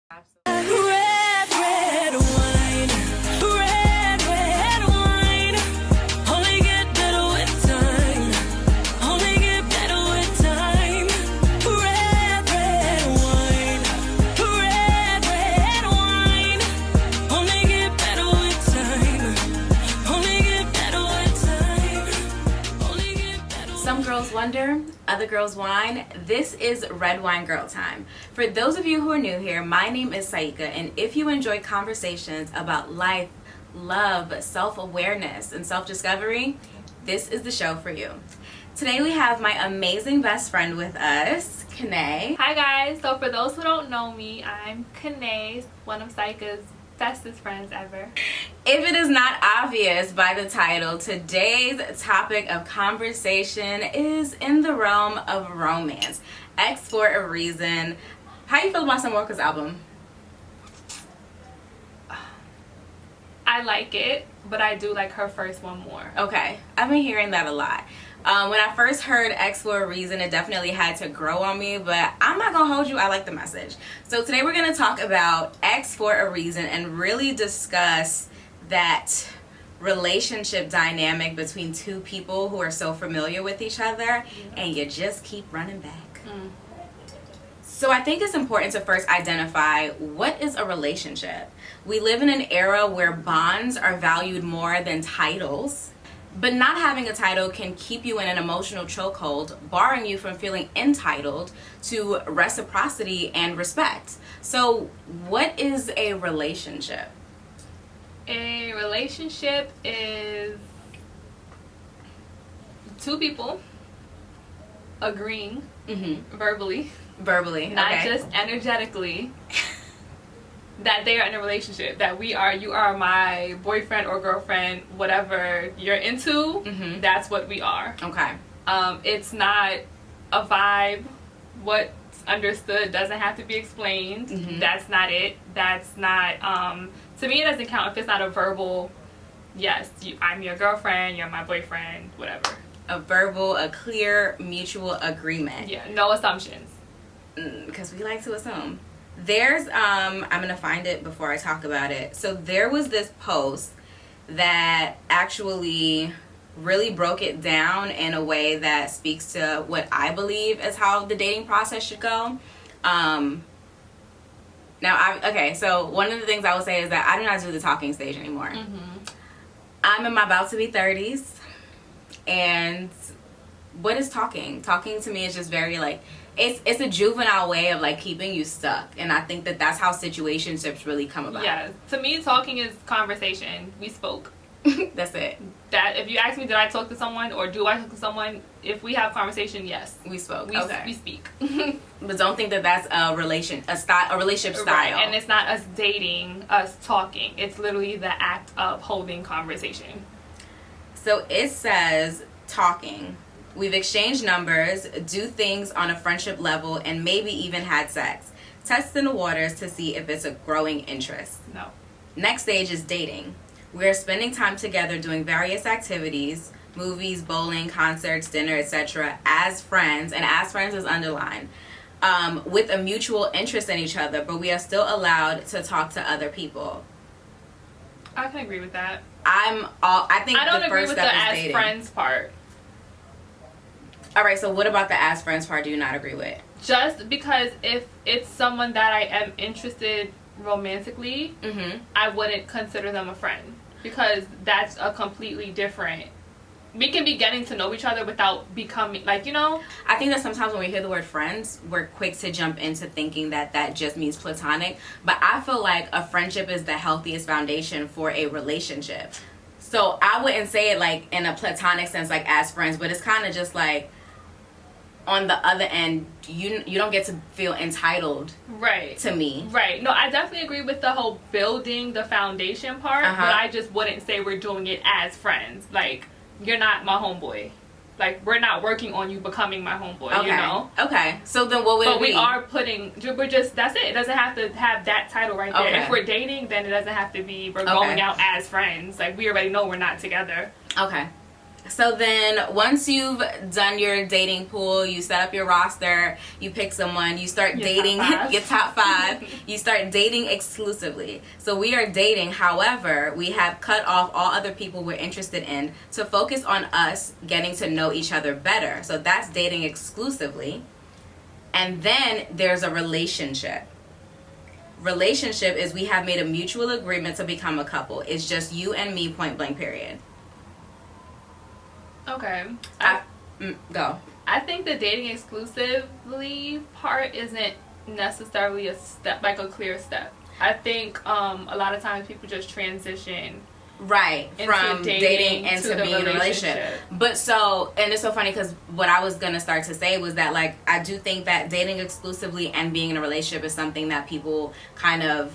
Absolutely. Red wine, red wine. Only get better with time. Only get better with time. Red wine, red wine. Only get better with time. Only get better with time. Only get better. Some girls wonder, other girls whine. This is Red Wine Girl Time. For those of you who are new here, my name is Saika, and if you enjoy conversations about life, love, self-awareness, and self-discovery, this is the show for you. Today we have my amazing best friend with us, Kanae. Hi guys, so for those who don't know me, I'm Kanae, one of Saika's bestest friends ever. If it is not obvious by the title, today's topic of conversation is in the realm of romance. X for a reason. How you feel about Summer Walker's album? I like it, but I do like her first one more. Okay, I've been hearing that a lot. When I first heard X for a reason, it definitely had to grow on me, but I'm not gonna hold you. I like the message. So today we're gonna talk about X for a reason and really discuss that relationship dynamic between two people who are so familiar with each other and you just keep running back. So I think it's important to first identify what is a relationship. We live in an era where bonds are valued more than titles. But not having a title can keep you in an emotional chokehold, barring you from feeling entitled to reciprocity and respect. So, what is a relationship? A relationship is two people agreeing verbally, not okay. just energetically, that they are in a relationship, that you are my boyfriend or girlfriend, whatever you're into, that's what we are. Okay. It's not a vibe. What's understood doesn't have to be explained. That's not it. That's not, to me it doesn't count if it's not a verbal, yes, I'm your girlfriend, you're my boyfriend, whatever. A verbal, a clear, mutual agreement. Yeah, no assumptions. Because we like to assume. There's I'm gonna find it before I talk about it. So there was this post that actually really broke it down in a way that speaks to what I believe is how the dating process should go. So one of the things I would say is that I do not do the talking stage anymore. I'm in my about to be 30s, and what is talking? Talking to me is just very like, it's a juvenile way of like keeping you stuck, and I think that that's how situationships really come about. Yeah, to me talking is conversation. We spoke. That's it. That if you ask me, did I talk to someone or do I talk to someone? If we have conversation, yes, We spoke. we speak. But don't think that that's a relationship style. Right. And it's not us dating, us talking. It's literally the act of holding conversation. So it says talking. We've exchanged numbers, do things on a friendship level, and maybe even had sex. Testing the waters to see if it's a growing interest. No. Next stage is dating. We're spending time together doing various activities, movies, bowling, concerts, dinner, etc. as friends, and as friends is underlined, with a mutual interest in each other, but we are still allowed to talk to other people. I can agree with that. I think I don't the agree first with step the is as dating. friends part. All right, so what about the as friends part do you not agree with? Just because if it's someone that I am interested romantically, I wouldn't consider them a friend, because that's a completely different. We can be getting to know each other without becoming I think that sometimes when we hear the word friends, we're quick to jump into thinking that that just means platonic. But I feel like a friendship is the healthiest foundation for a relationship. So I wouldn't say it like in a platonic sense, like as friends, but it's kind of just like on the other end, you don't get to feel entitled right to me. Right. No, I definitely agree with the whole building the foundation part, but I just wouldn't say we're doing it as friends. Like, you're not my homeboy. Like, we're not working on you becoming my homeboy, Okay. you know? Okay. So then what would it be? But we're just, that's it. It doesn't have to have that title right there. Okay. If we're dating, then it doesn't have to be, we're going out as friends. Like, we already know we're not together. Okay. So then once you've done your dating pool, you set up your roster, you pick someone, you start dating your top 5, you start dating exclusively. So we are dating, however, we have cut off all other people we're interested in to focus on us getting to know each other better. So that's dating exclusively. And then there's a relationship. Relationship is we have made a mutual agreement to become a couple. It's just you and me, point blank, period. Okay. Go. I think the dating exclusively part isn't necessarily a step, like a clear step. I think a lot of times people just transition from dating into being in a relationship. But so, and it's so funny because what I was gonna start to say was that, like, I do think that dating exclusively and being in a relationship is something that people kind of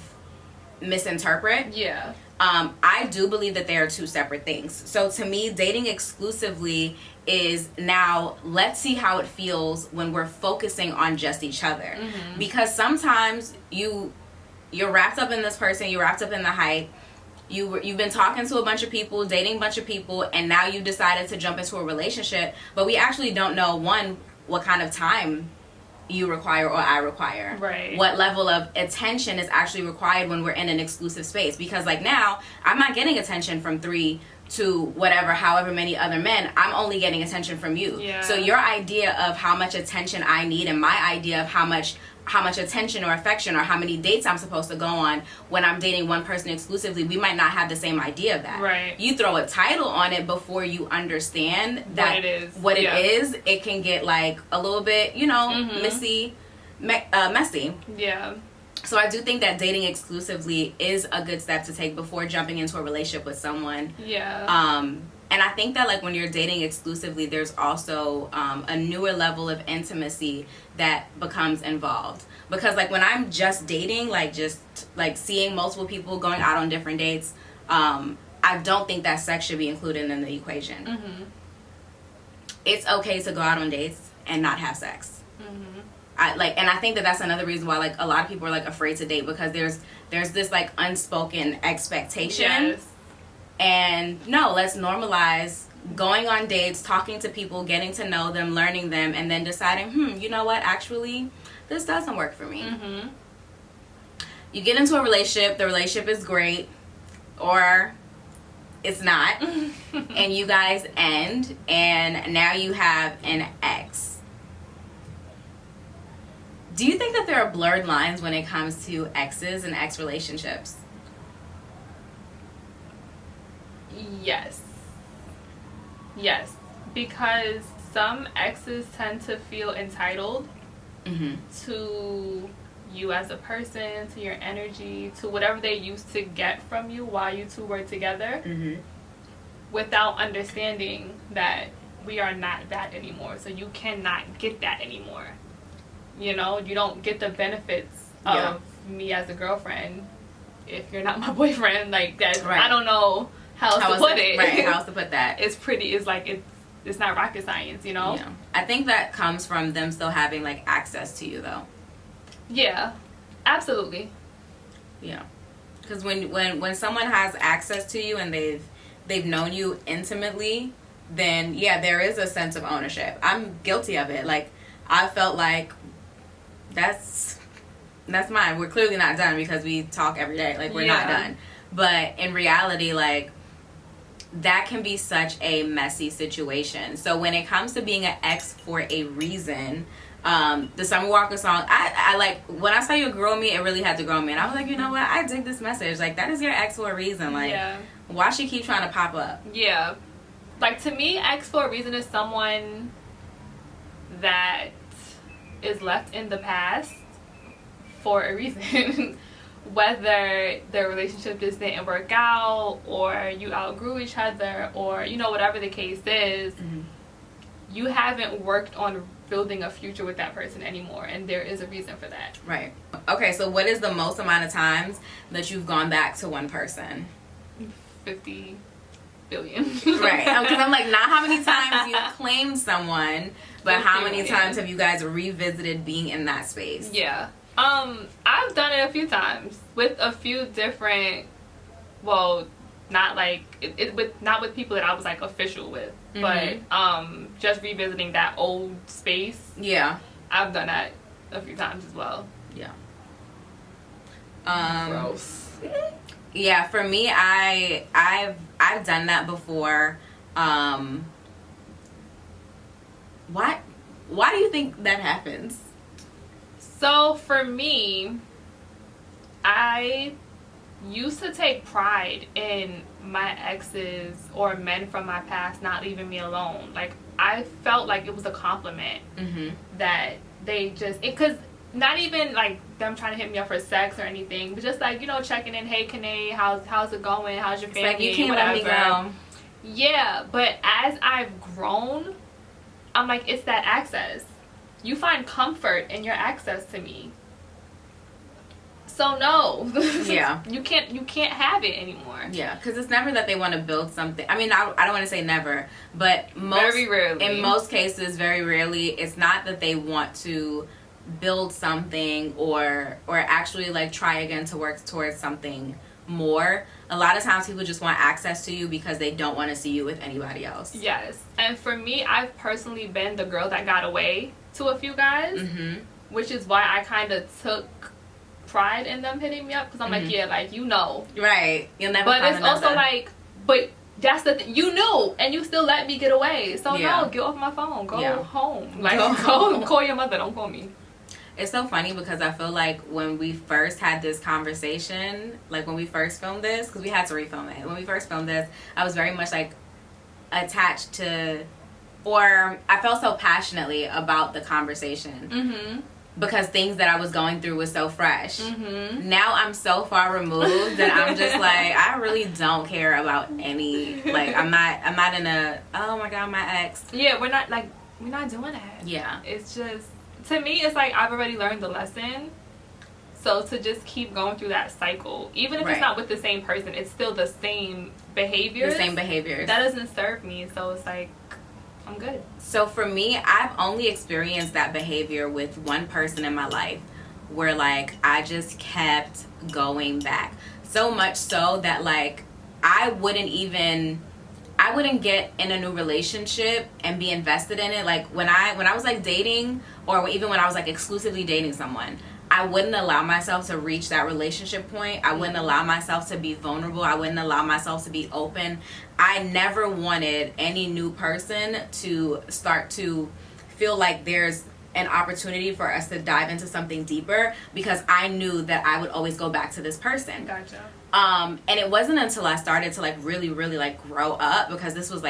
misinterpret. Yeah. I do believe that they are two separate things. So to me, dating exclusively is now, let's see how it feels when we're focusing on just each other. Mm-hmm. Because sometimes you're wrapped up in this person, you're wrapped up in the hype, you've been talking to a bunch of people, dating a bunch of people, and now you decided to jump into a relationship, but we actually don't know, one, what kind of time you require or I require. Right. What level of attention is actually required when we're in an exclusive space. Because, like, now, I'm not getting attention from 3 to whatever, however many other men. I'm only getting attention from you. Yeah. So your idea of how much attention I need and my idea of how much attention or affection or how many dates I'm supposed to go on when I'm dating one person exclusively, we might not have the same idea of that. Right. You throw a title on it before you understand that what it is, it can get, like, a little bit, messy. Yeah. So I do think that dating exclusively is a good step to take before jumping into a relationship with someone. Yeah. And I think that, like, when you're dating exclusively, there's also a newer level of intimacy that becomes involved. Because, like, when I'm just dating, like, just, like, seeing multiple people, going out on different dates, I don't think that sex should be included in the equation. Mm-hmm. It's okay to go out on dates and not have sex. Mm-hmm. And I think that that's another reason why, like, a lot of people are, like, afraid to date, because there's this, like, unspoken expectation. Yes. And no, let's normalize going on dates, talking to people, getting to know them, learning them, and then deciding, you know what, actually, this doesn't work for me. Mm-hmm. You get into a relationship, the relationship is great, or it's not, and you guys end, and now you have an ex. Do you think that there are blurred lines when it comes to exes and ex relationships? Yes, because some exes tend to feel entitled to you as a person, to your energy, to whatever they used to get from you while you two were together, without understanding that we are not that anymore. So you cannot get that anymore. You know, you don't get the benefits of me as a girlfriend if you're not my boyfriend. Like, that, I don't know how else to put it. Right, how else to put that. It's not rocket science, you know? Yeah. I think that comes from them still having, like, access to you, though. Yeah, absolutely. Yeah. Because when someone has access to you and they've known you intimately, then, yeah, there is a sense of ownership. I'm guilty of it. Like, I felt like that's mine. We're clearly not done because we talk every day. Like, we're not done. But in reality, like, that can be such a messy situation. So when it comes to being an ex for a reason, the Summer Walker song, I like, when I saw you grow me, it really had to grow me. And I was like, you know what? I dig this message. Like, that is your ex for a reason. Like, why she keep trying to pop up? Yeah. Like, to me, ex for a reason is someone that is left in the past for a reason. Whether the relationship just didn't work out, or you outgrew each other, or, you know, whatever the case is, you haven't worked on building a future with that person anymore, and there is a reason for that. Right. Okay, so what is the most amount of times that you've gone back to one person? 50 billion. Right. Because I'm like, not how many times you've claimed someone, but how many times have you guys revisited being in that space? Yeah. I've done it a few times with a few different, well, not like not with people that I was like official with, but just revisiting that old space. Yeah, I've done that a few times as well. Yeah. Gross. Yeah, for me, I've done that before. Why do you think that happens? So for me, I used to take pride in my exes or men from my past not leaving me alone. Like, I felt like it was a compliment that they just, because not even like them trying to hit me up for sex or anything, but just like, you know, checking in, hey Kanae, how's it going, how's your family, it's like, you can't let me go. Yeah, but as I've grown, I'm like, it's that access. You find comfort in your access to me. So no. Yeah. you can't have it anymore. Yeah, because it's never that they want to build something. I mean, I don't want to say never, but Very rarely. In most cases, very rarely, it's not that they want to build something or actually like try again to work towards something more. A lot of times people just want access to you because they don't want to see you with anybody else. Yes. And for me, I've personally been the girl that got away to a few guys, which is why I kind of took pride in them hitting me up, because I'm like, yeah, like, you know. Right. You'll never But find it's also another. like, but that's the thing. You knew, and you still let me get away. So no, get off my phone. Go home. Like, go call your mother. Don't call me. It's so funny because I feel like when we first had this conversation, like when we first filmed this, because we had to refilm it. When we first filmed this, I was very much like attached to, or I felt so passionately about the conversation because things that I was going through was so fresh. Now I'm so far removed that I'm just like, I really don't care about any, like, I'm not in a, oh my God, my ex. Yeah, we're not doing that. Yeah. It's just, to me, it's like I've already learned the lesson. So to just keep going through that cycle, even if it's not with the same person, it's still the same behaviors. The same behaviors. That doesn't serve me. So it's like, I'm good. So for me, I've only experienced that behavior with one person in my life where like I just kept going back. So much so that like I wouldn't get in a new relationship and be invested in it. Like when I was like dating, or even when I was like exclusively dating someone, I wouldn't allow myself to reach that relationship point. I wouldn't allow myself to be vulnerable. I wouldn't allow myself to be open. I never wanted any new person to start to feel like there's an opportunity for us to dive into something deeper, because I knew that I would always go back to this person. Gotcha. And it wasn't until I started to like really like grow up, because this was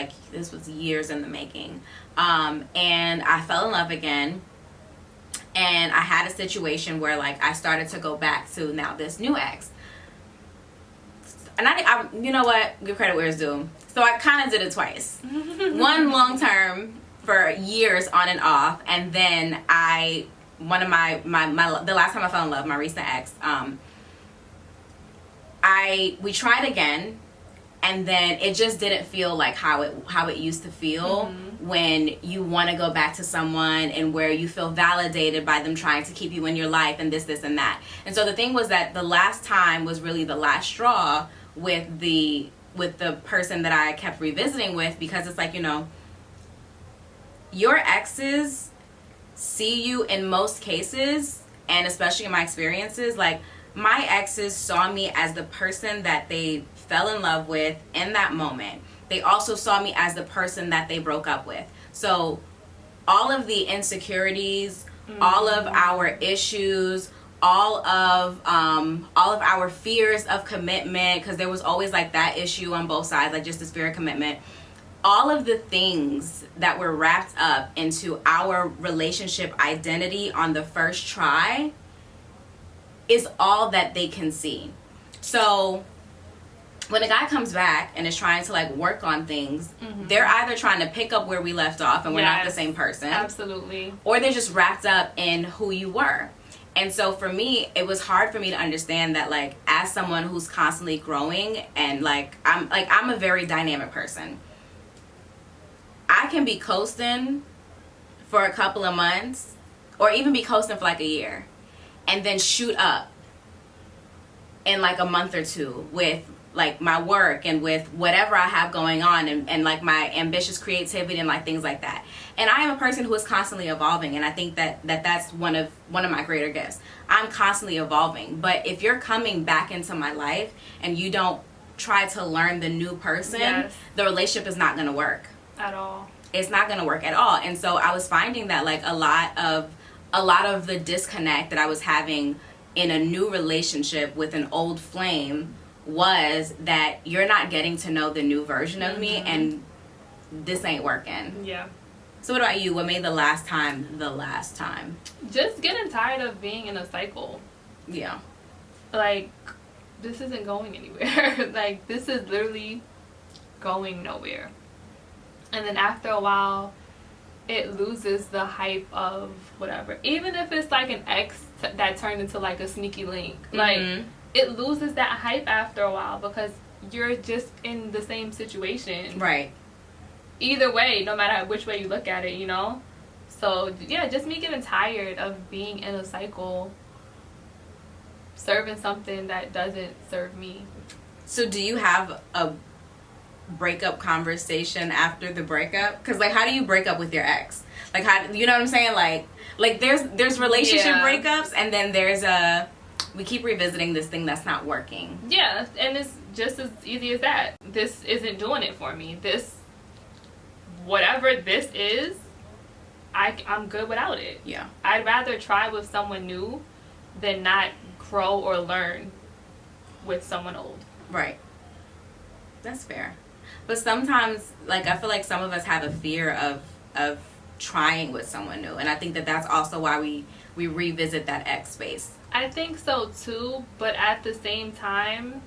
years in the making. And I fell in love again. And I had a situation where like I started to go back to now this new ex. And I you know what? Give credit where it's due. So I kind of did it twice. One long term for years on and off, and then the last time I fell in love, my recent ex, we tried again, and then it just didn't feel like how it used to feel when you want to go back to someone and where you feel validated by them trying to keep you in your life and this and that. And so the thing was that the last time was really the last straw with the person that I kept revisiting with, because it's like, you know, your exes see you in most cases, and especially in my experiences, like my exes saw me as the person that they fell in love with in that moment. They also saw me as the person that they broke up with. So all of the insecurities, all of our issues, all of our fears of commitment, because there was always like that issue on both sides, like just this fear of commitment. All of the things that were wrapped up into our relationship identity on the first try is all that they can see. So when a guy comes back and is trying to like work on things, they're either trying to pick up where we left off and we're not the same person. Absolutely. Or they're just wrapped up in who you were. And so for me, it was hard for me to understand that, like, as someone who's constantly growing, and I'm a very dynamic person. I can be coasting for a couple of months, or even be coasting for like a year, and then shoot up in like a month or two with like my work and with whatever I have going on, and like my ambitious creativity and like things like that. And I am a person who is constantly evolving, and I think that's one of my greater gifts. I'm constantly evolving. But if you're coming back into my life and you don't try to learn the new person, Yes. the relationship is not going to work At all. it's not going to work at all. And so I was finding that like a lot of the disconnect that I was having in a new relationship with an old flame was that you're not getting to know the new version of me, and this ain't working. Yeah. So what about you? What made the last time? Just getting tired of being in a cycle. Yeah. Like, this isn't going anywhere. Like, this is literally going nowhere. And then after a while, it loses the hype of whatever. Even if it's like an ex that turned into like a sneaky link. Like, it loses that hype after a while because you're just in the same situation. Right. Either way, no matter which way you look at it, you know? So, yeah, just me getting tired of being in a cycle, serving something that doesn't serve me. So do you have a breakup conversation after the breakup? Because like, how do you break up with your ex? Like, how, you know what I'm saying? Like there's relationship breakups, and then there's we keep revisiting this thing that's not working. Yeah, and it's just as easy as that. This isn't doing it for me. This, whatever this is, I'm good without it. Yeah. I'd rather try with someone new than not grow or learn with someone old. Right. That's fair. But sometimes, like, I feel like some of us have a fear of trying with someone new, and I think that's also why we revisit that ex space. I think so too, but at the same time,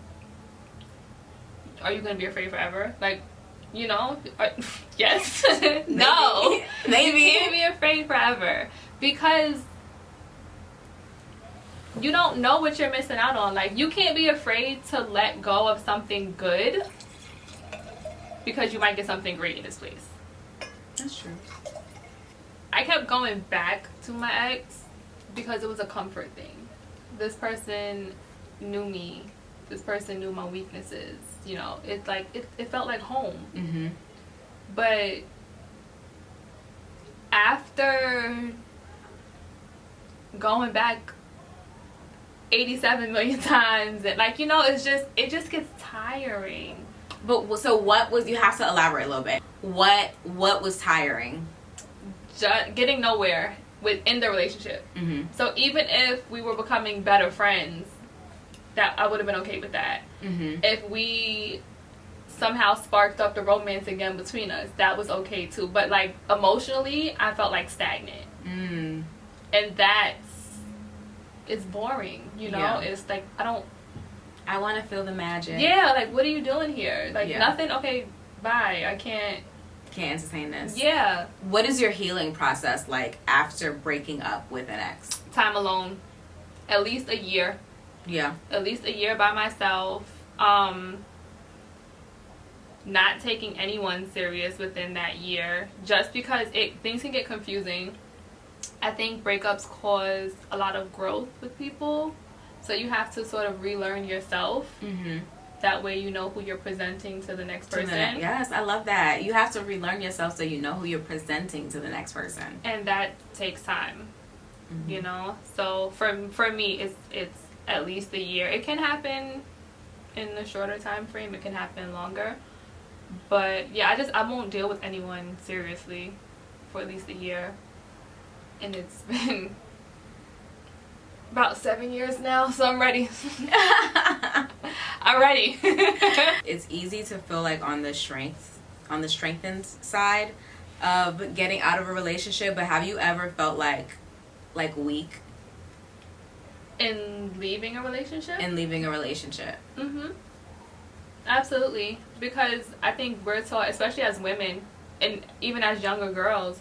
are you going to be afraid forever? Like, you know, yes. No. Maybe. You can't be afraid forever because you don't know what you're missing out on. Like, you can't be afraid to let go of something good because you might get something great in its place. That's true. I kept going back to my ex because it was a comfort thing. This person knew me. This person knew my weaknesses. You know, it's like it felt like home. Mm-hmm. But after going back 87 million times, and like, you know, it just gets tiring. But so what was, you have to elaborate a little bit. What was tiring? Just getting nowhere within the relationship. Mm-hmm. So even if we were becoming better friends, that I would have been okay with that. Mm-hmm. If we somehow sparked up the romance again between us, that was okay too. But like emotionally, I felt like stagnant. Mm. And it's boring, you know? Yeah. It's like, I want to feel the magic. yeah, like, what are you doing here? Like, Yeah. nothing, okay, bye. I can't entertain this. Yeah. What is your healing process like after breaking up with an ex? Time alone. At least a year. Yeah. At least a year by myself. Not taking anyone serious within that year. Just because things can get confusing. I think breakups cause a lot of growth with people. So you have to sort of relearn yourself. Mm-hmm. That way you know who you're presenting to the next person. Yes, I love that. You have to relearn yourself so you know who you're presenting to the next person. And that takes time. Mm-hmm. You know? So for me, it's at least a year. It can happen in a shorter time frame. It can happen longer. But yeah, I won't deal with anyone seriously for at least a year. And it's been about 7 years now, so I'm ready. I'm ready. It's easy to feel like on the strengthened side of getting out of a relationship, but have you ever felt like weak In leaving a relationship? in leaving a relationship? Mm-hmm. Absolutely. Because I think we're taught, especially as women, and even as younger girls,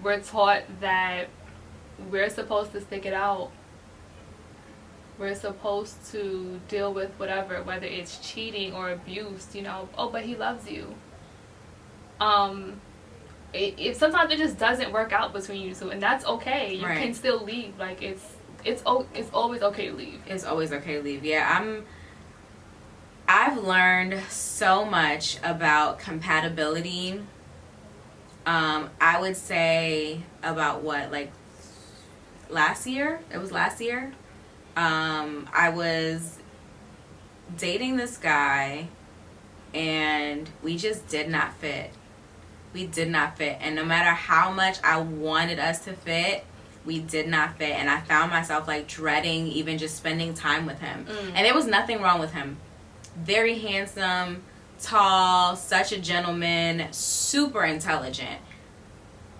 we're taught that we're supposed to stick it out. We're supposed to deal with whatever, whether it's cheating or abuse, you know. Oh, but he loves you. If sometimes it just doesn't work out between you two, and that's okay. You Right. can still leave. Like, it's always okay to leave. It's always okay to leave. Yeah, I've learned so much about compatibility. I would say about what, like last year? It was last year. I was dating this guy and we just did not fit. We did not fit. And no matter how much I wanted us to fit, we did not fit. And I found myself like dreading even just spending time with him. And there was nothing wrong with him. Very handsome, tall, such a gentleman, super intelligent.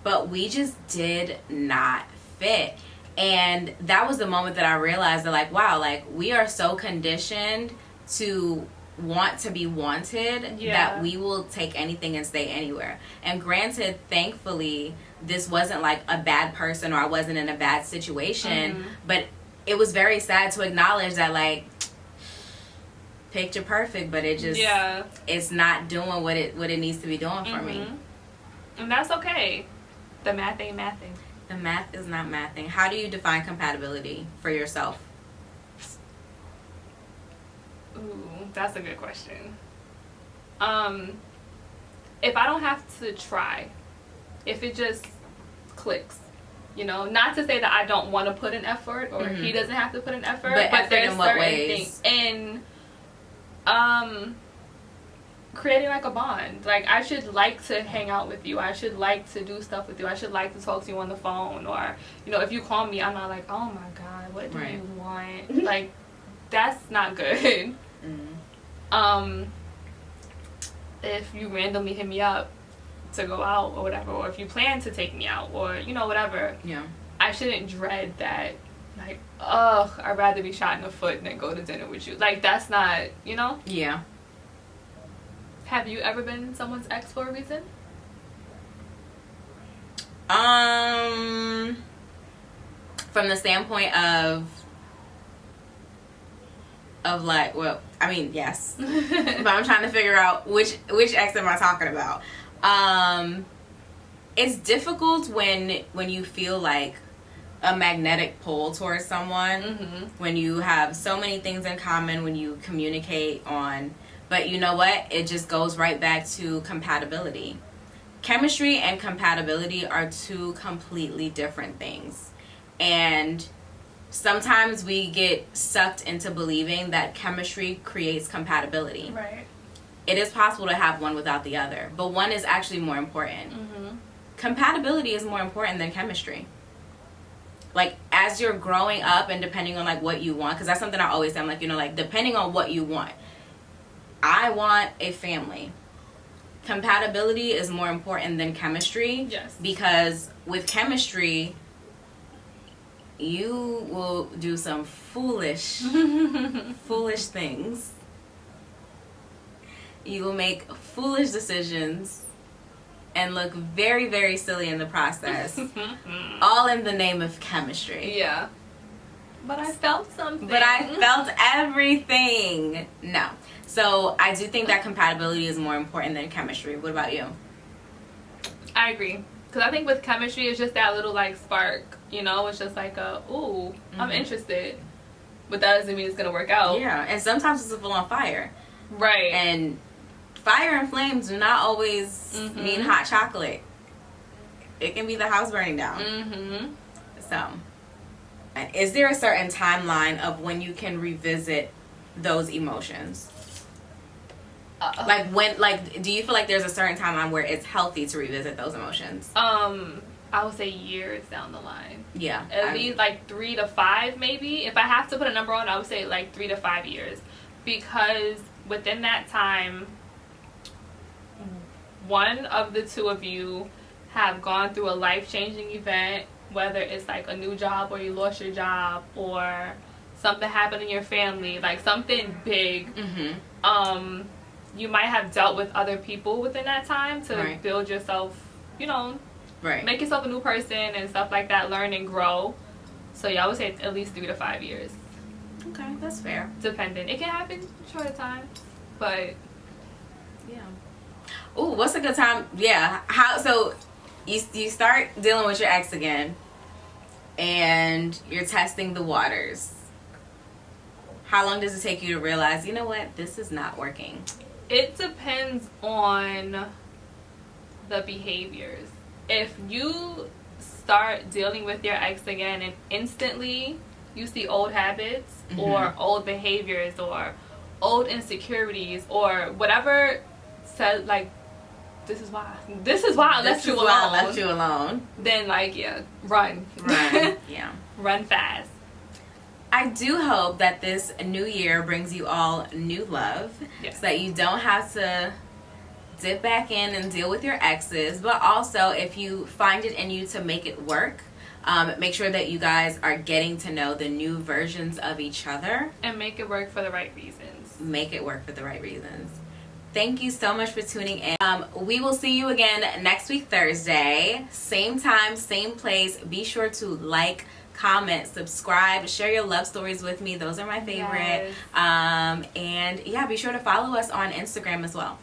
But we just did not fit. And that was the moment that I realized that, like, wow, like, we are so conditioned to want to be wanted that we will take anything and stay anywhere. And granted, thankfully, this wasn't like a bad person or I wasn't in a bad situation, but it was very sad to acknowledge that, like, picture perfect, but it just it's not doing what it needs to be doing for me. And that's okay. The math ain't mathing. The math is not mathing. How do you define compatibility for yourself? Ooh, that's a good question. If I don't have to try, if it just clicks, you know, not to say that I don't want to put an effort or he doesn't have to put an effort, but there's in what certain ways? things. And creating like a bond. Like, I should like to hang out with you. I should like to do stuff with you. I should like to talk to you on the phone. Or, you know, if you call me, I'm not like, oh my God, what do you want? Like, that's not good. If you randomly hit me up to go out or whatever, or if you plan to take me out or, you know, whatever, I shouldn't dread that, like, ugh, I'd rather be shot in the foot than go to dinner with you. Like, that's not, you know? Yeah. Have you ever been someone's ex for a reason? From the standpoint of like, well, I mean, yes. But I'm trying to figure out which ex am I talking about. It's difficult when you feel like a magnetic pull towards someone, when you have so many things in common, when you communicate on. But you know what? It just goes right back to compatibility. Chemistry and compatibility are two completely different things. And sometimes we get sucked into believing that chemistry creates compatibility. Right. It is possible to have one without the other, but one is actually more important. Compatibility is more important than chemistry. Like, as you're growing up and depending on, like, what you want, because that's something I always say, I'm like, you know, like, depending on what you want. I want a family. Compatibility is more important than chemistry. Yes. Because with chemistry, you will do some foolish things. You will make foolish decisions and look very, very silly in the process. All in the name of chemistry. Yeah. But I felt something. But I felt everything. No. So I do think that compatibility is more important than chemistry. What about you? I agree. Because I think with chemistry, it's just that little, like, spark. You know? It's just like I'm interested. But that doesn't mean it's going to work out. Yeah. And sometimes it's a full on fire. Right. And fire and flames do not always mean hot chocolate. It can be the house burning down. So, is there a certain timeline of when you can revisit those emotions? Like, when, like, do you feel like there's a certain timeline where it's healthy to revisit those emotions? I would say years down the line. Yeah. At least like 3 to 5 maybe. If I have to put a number on, I would say like 3 to 5 years. Because within that time, one of the two of you have gone through a life-changing event, whether it's like a new job or you lost your job or something happened in your family, like something big. You might have dealt with other people within that time to build yourself, you know, make yourself a new person and stuff like that, learn and grow. So yeah, I would say at least 3 to 5 years. Okay, that's fair. Depending. It can happen shorter time, but yeah. Ooh, what's a good time? Yeah. How, so you start dealing with your ex again and you're testing the waters. How long does it take you to realize, you know what, this is not working? It depends on the behaviors. If you start dealing with your ex again and instantly you see old habits or old behaviors or old insecurities or whatever said, like, this is why I left you alone. Then, like, yeah, run. Yeah. Run fast. I do hope that this new year brings you all new love, so that you don't have to dip back in and deal with your exes, but also if you find it in you to make it work, make sure that you guys are getting to know the new versions of each other. And make it work for the right reasons. Make it work for the right reasons. Thank you so much for tuning in. We will see you again next week, Thursday. Same time, same place. Be sure to like, comment, subscribe, share your love stories with me. Those are my favorite. Yes. And yeah, be sure to follow us on Instagram as well.